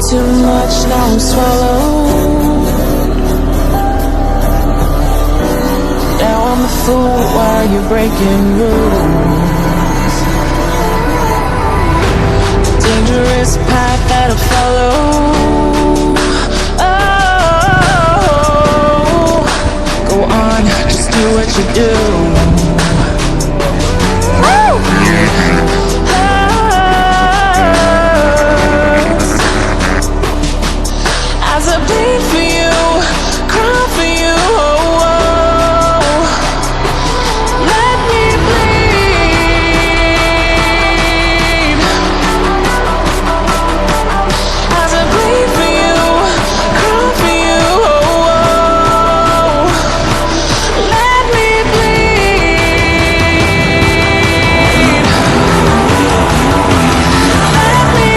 too much, now I'm swallowed. Now I'm a fool while you're breaking rules. Dangerous path that I follow. Oh, go on, just do what you do. As I bleed for you, cry for you, oh, oh. Let me bleed. As I bleed for you, cry for you, oh, oh. Let me bleed. Let me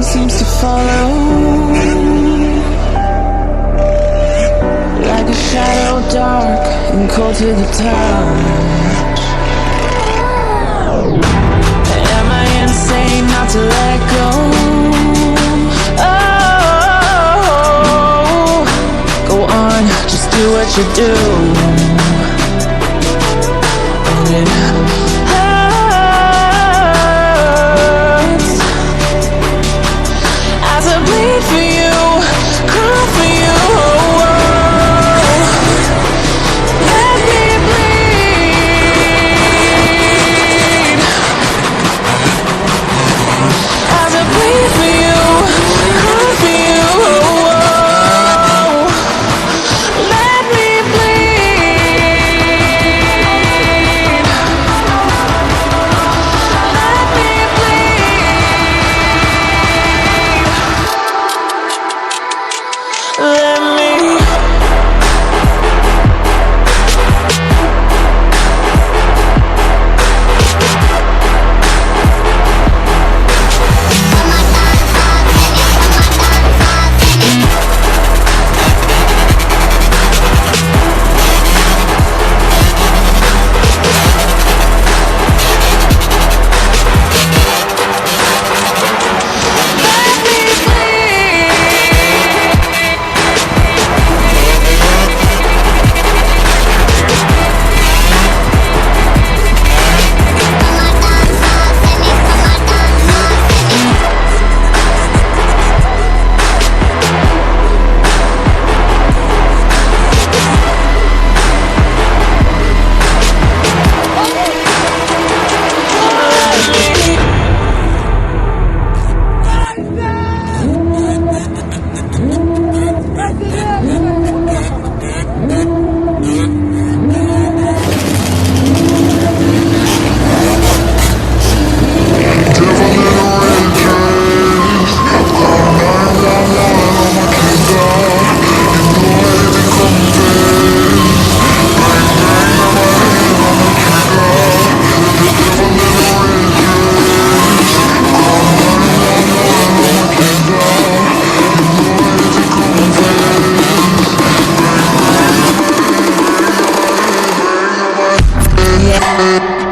seems to follow like a shadow, dark and cold to the touch. Am I insane not to let go? Oh, go on, just do what you do. And it as I bleed for you, cry for you, oh, oh. Let me bleed. As I bleed for you, cry for you, oh, oh. Let me bleed. Let me bleed. Let me.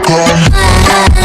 COMEN.